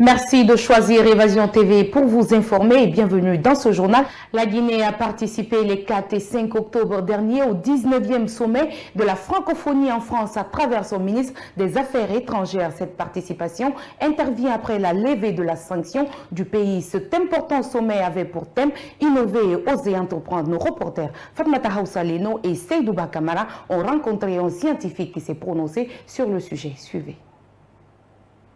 Merci de choisir Évasion TV pour vous informer et bienvenue dans ce journal. La Guinée a participé les 4 et 5 octobre dernier au 19e sommet de la francophonie en France à travers son ministre des Affaires étrangères. Cette participation intervient après la levée de la sanction du pays. Cet important sommet avait pour thème innover et oser entreprendre. Nos reporters Fatmata Haousaleno et Seydou Bakamara ont rencontré un scientifique qui s'est prononcé sur le sujet. Suivez.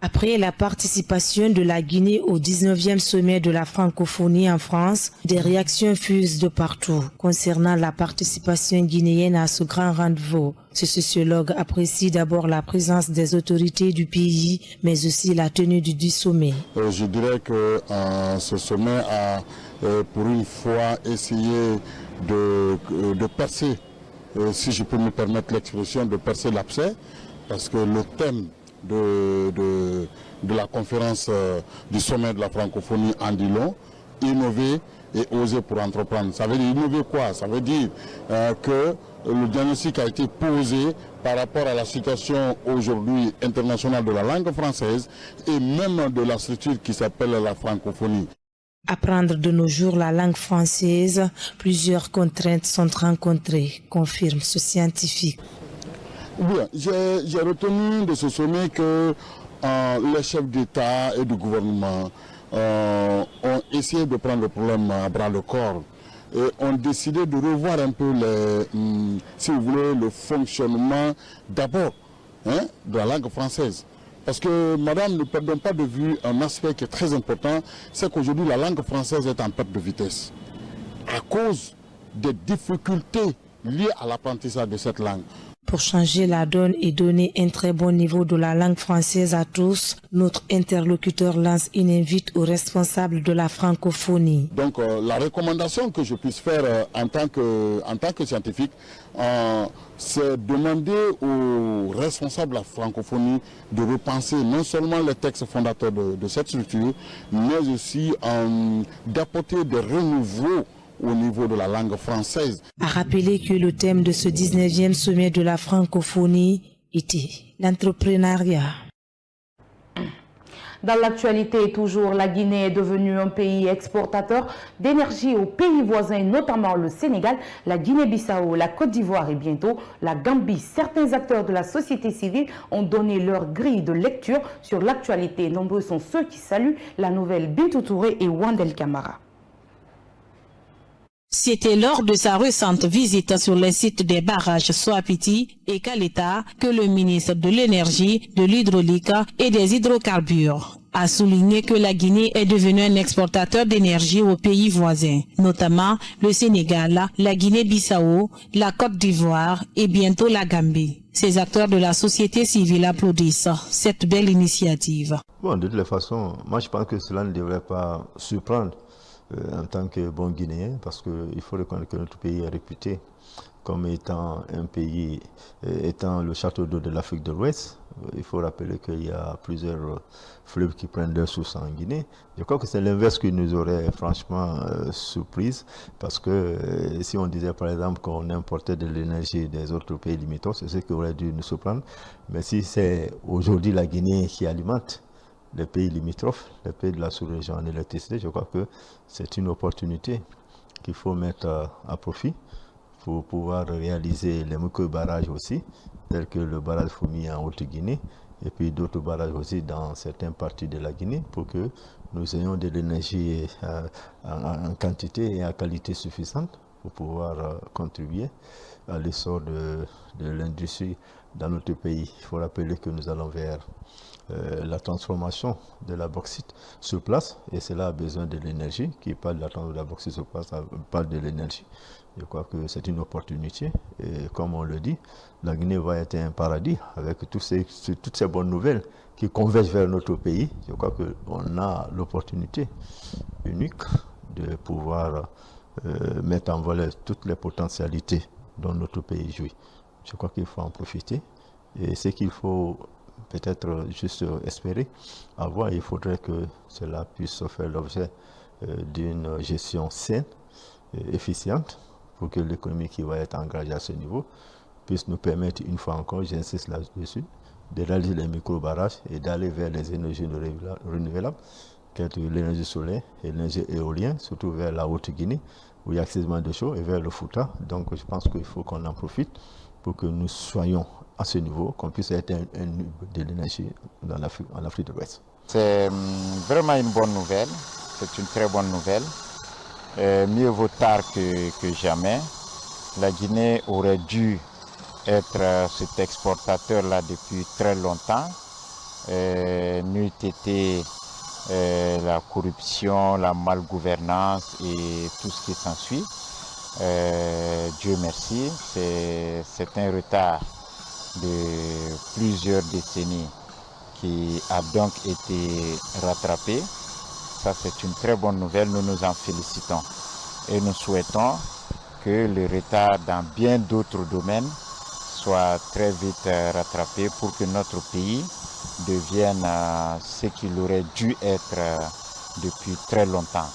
Après la participation de la Guinée au 19e sommet de la francophonie en France, des réactions fusent de partout concernant la participation guinéenne à ce grand rendez-vous. Ce sociologue apprécie d'abord la présence des autorités du pays, mais aussi la tenue du sommet. Je dirais que ce sommet a pour une fois essayé de percer, si je peux me permettre l'expression, de percer l'abcès, parce que le thème de la conférence du sommet de la francophonie en dit long, innover et oser pour entreprendre. Ça veut dire innover quoi? Ça veut dire que le diagnostic a été posé par rapport à la situation aujourd'hui internationale de la langue française et même de la structure qui s'appelle la francophonie. Apprendre de nos jours la langue française, plusieurs contraintes sont rencontrées, confirme ce scientifique. Bien, j'ai retenu de ce sommet que les chefs d'État et de gouvernement ont essayé de prendre le problème à bras le corps et ont décidé de revoir un peu, si vous voulez, le fonctionnement d'abord de la langue française. Parce que, madame, ne perdons pas de vue un aspect qui est très important, c'est qu'aujourd'hui la langue française est en perte de vitesse à cause des difficultés liées à l'apprentissage de cette langue. Pour changer la donne et donner un très bon niveau de la langue française à tous, notre interlocuteur lance une invite aux responsables de la francophonie. Donc la recommandation que je puisse faire en tant que scientifique, c'est demander aux responsables de la francophonie de repenser non seulement les textes fondateurs de cette structure, mais aussi d'apporter des renouveaux au niveau de la langue française. A rappeler que le thème de ce 19e sommet de la francophonie était l'entrepreneuriat. Dans l'actualité, toujours, la Guinée est devenue un pays exportateur d'énergie aux pays voisins, notamment le Sénégal, la Guinée-Bissau, la Côte d'Ivoire et bientôt la Gambie. Certains acteurs de la société civile ont donné leur grille de lecture sur l'actualité. Nombreux sont ceux qui saluent la nouvelle Bintou Touré et Wandel Camara. C'était lors de sa récente visite sur les sites des barrages Soapiti et Kaleta que le ministre de l'Énergie, de l'Hydraulique et des Hydrocarbures a souligné que la Guinée est devenue un exportateur d'énergie aux pays voisins, notamment le Sénégal, la Guinée-Bissau, la Côte d'Ivoire et bientôt la Gambie. Ces acteurs de la société civile applaudissent cette belle initiative. Bon, de toutes les façons, moi je pense que cela ne devrait pas surprendre en tant que bon Guinéen, parce qu'il faut reconnaître que notre pays est réputé comme étant un pays, étant le château d'eau de l'Afrique de l'Ouest. Il faut rappeler qu'il y a plusieurs fleuves qui prennent leur source en Guinée. Je crois que c'est l'inverse qui nous aurait franchement surprise, parce que si on disait par exemple qu'on importait de l'énergie des autres pays limitrophes, c'est ce qui aurait dû nous surprendre. Mais si c'est aujourd'hui la Guinée qui alimente les pays limitrophes, les pays de la sous-région en électricité, je crois que c'est une opportunité qu'il faut mettre à profit pour pouvoir réaliser les micro-barrages aussi, tels que le barrage Foumi en Haute-Guinée, et puis d'autres barrages aussi dans certaines parties de la Guinée, pour que nous ayons de l'énergie en quantité et en qualité suffisante pour pouvoir contribuer à l'essor de l'industrie dans notre pays. Il faut rappeler que nous allons vers la transformation de la bauxite sur place, et cela a besoin de l'énergie. Qui parle de la transformation de la bauxite sur place parle de l'énergie. Je crois que c'est une opportunité, et comme on le dit, la Guinée va être un paradis avec toutes ces bonnes nouvelles qui convergent vers notre pays. Je crois qu'on a l'opportunité unique de pouvoir mettre en valeur toutes les potentialités dont notre pays jouit. Je crois qu'il faut en profiter, et ce qu'il faut peut-être juste espérer avoir, il faudrait que cela puisse faire l'objet d'une gestion saine et efficiente, pour que l'économie qui va être engagée à ce niveau puisse nous permettre, une fois encore, j'insiste là-dessus, de réaliser les micro-barrages et d'aller vers les énergies renouvelables, l'énergie solaire et l'énergie éolienne, surtout vers la Haute-Guinée, où il y a excessivement de chaud, et vers le Fouta. Donc je pense qu'il faut qu'on en profite pour que nous soyons à ce niveau, qu'on puisse être un de l'énergie en Afrique de l'Ouest. C'est vraiment une bonne nouvelle, c'est une très bonne nouvelle. Mieux vaut tard que jamais. La Guinée aurait dû être cet exportateur-là depuis très longtemps. N'eût été la corruption, la malgouvernance et tout ce qui s'ensuit. Dieu merci, c'est un retard de plusieurs décennies qui a donc été rattrapé. Ça, c'est une très bonne nouvelle, nous nous en félicitons. Et nous souhaitons que le retard dans bien d'autres domaines soit très vite rattrapé pour que notre pays devienne ce qu'il aurait dû être depuis très longtemps.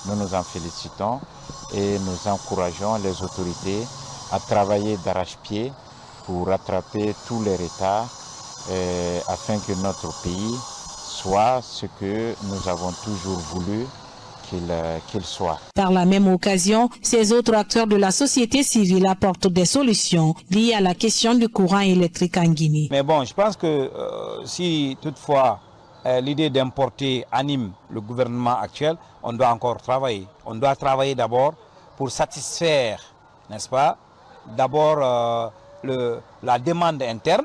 Nous nous en félicitons et nous encourageons les autorités à travailler d'arrache-pied pour rattraper tous les retards afin que notre pays soit ce que nous avons toujours voulu qu'il soit. Par la même occasion, ces autres acteurs de la société civile apportent des solutions liées à la question du courant électrique en Guinée. Mais bon, je pense que si toutefois l'idée d'importer anime le gouvernement actuel, on doit encore travailler. On doit travailler d'abord pour satisfaire, n'est-ce pas, d'abord la demande interne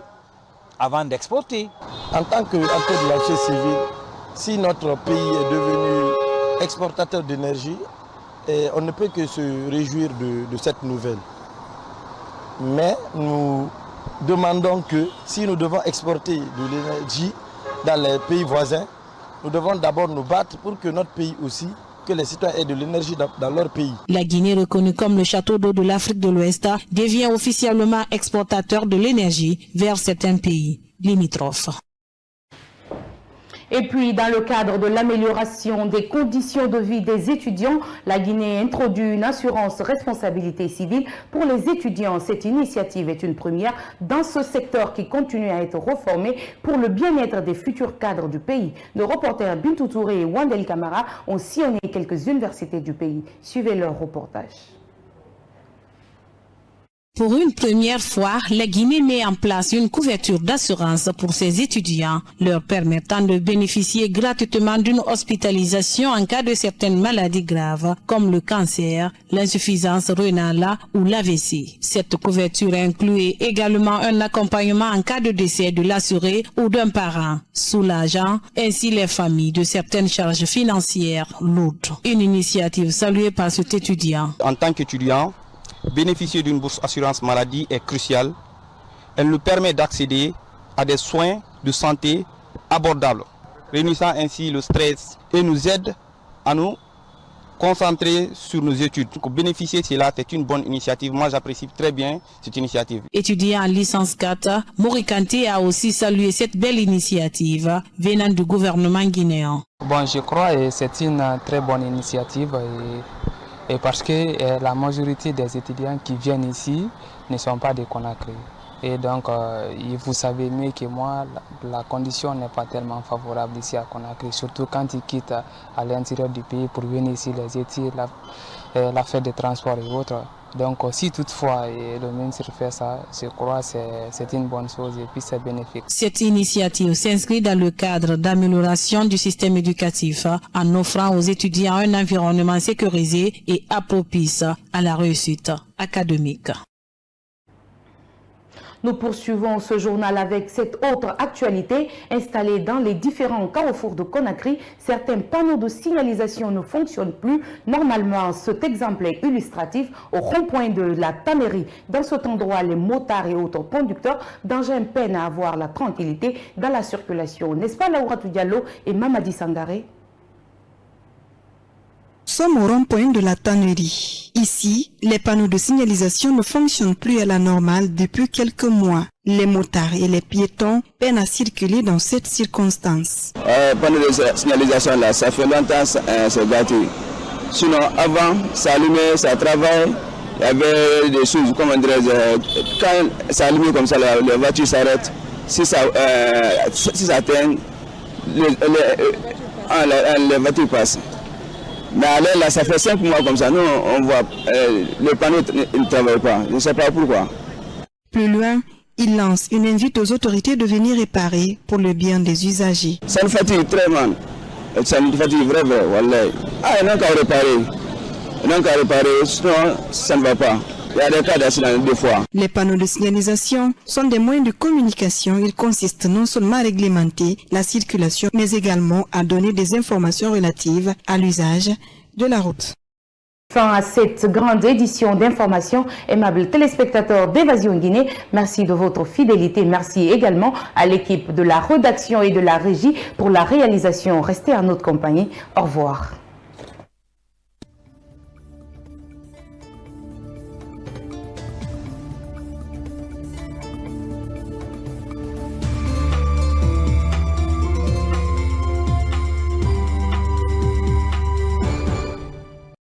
avant d'exporter. En tant qu'acteur de la société civile, si notre pays est devenu exportateur d'énergie, on ne peut que se réjouir de cette nouvelle. Mais nous demandons que si nous devons exporter de l'énergie dans les pays voisins, nous devons d'abord nous battre pour que notre pays aussi, que les citoyens aient de l'énergie dans leur pays. La Guinée, reconnue comme le château d'eau de l'Afrique de l'Ouest, devient officiellement exportateur de l'énergie vers certains pays limitrophes. Et puis, dans le cadre de l'amélioration des conditions de vie des étudiants, la Guinée introduit une assurance responsabilité civile pour les étudiants. Cette initiative est une première dans ce secteur qui continue à être reformé pour le bien-être des futurs cadres du pays. Nos reporters Bintou Touré et Wandel Camara ont sillonné quelques universités du pays. Suivez leur reportage. Pour une première fois, la Guinée met en place une couverture d'assurance pour ses étudiants, leur permettant de bénéficier gratuitement d'une hospitalisation en cas de certaines maladies graves, comme le cancer, l'insuffisance rénale ou l'AVC. Cette couverture inclut également un accompagnement en cas de décès de l'assuré ou d'un parent, soulageant ainsi les familles de certaines charges financières lourdes. Une initiative saluée par cet étudiant. En tant qu'étudiant, bénéficier d'une bourse assurance maladie est crucial. Elle nous permet d'accéder à des soins de santé abordables, réunissant ainsi le stress et nous aide à nous concentrer sur nos études. Pour bénéficier de cela, c'est une bonne initiative. Moi, j'apprécie très bien cette initiative. Étudiant en licence 4, Morikante a aussi salué cette belle initiative venant du gouvernement guinéen. Bon, je crois que c'est une très bonne initiative. Et parce que la majorité des étudiants qui viennent ici ne sont pas des Conakry. Et donc, vous savez mieux que moi, la condition n'est pas tellement favorable ici à Conakry, surtout quand ils quittent à l'intérieur du pays pour venir ici les études, l'affaire des transports et autres. Donc, si toutefois le ministre fait ça, je crois que c'est une bonne chose et puis c'est bénéfique. Cette initiative s'inscrit dans le cadre d'amélioration du système éducatif en offrant aux étudiants un environnement sécurisé et propice à la réussite académique. Nous poursuivons ce journal avec cette autre actualité. Installée dans les différents carrefours de Conakry, certains panneaux de signalisation ne fonctionnent plus. Normalement, cet exemple est illustratif au rond-point de la tannerie. Dans cet endroit, les motards et autres conducteurs d'engins peinent à avoir la tranquillité dans la circulation. N'est-ce pas Lauratou Diallo et Mamadi Sangaré? Nous sommes au rond-point de la tannerie. Ici, les panneaux de signalisation ne fonctionnent plus à la normale depuis quelques mois. Les motards et les piétons peinent à circuler dans cette circonstance. Panneau de signalisation là, ça fait longtemps c'est gâté. Sinon, avant, ça allumait, ça travaille. Il y avait des choses, comment dirais-je, quand ça allumait comme ça, les voitures s'arrêtent. si ça atteint, les voitures passent. Mais là, ça fait 5 mois comme ça, nous on voit, le panneau ne travaille pas, je ne sais pas pourquoi. Plus loin, il lance une invite aux autorités de venir réparer pour le bien des usagers. Ça nous fatigue très mal, ça nous fatigue vraiment, wallah. Il n'y a qu'à réparer, sinon ça ne va pas. Il y a des cas d'accident 2 fois. Les panneaux de signalisation sont des moyens de communication. Ils consistent non seulement à réglementer la circulation, mais également à donner des informations relatives à l'usage de la route. Fin à cette grande édition d'information, aimables téléspectateurs d'Évasion Guinée. Merci de votre fidélité. Merci également à l'équipe de la rédaction et de la régie pour la réalisation. Restez à notre compagnie. Au revoir.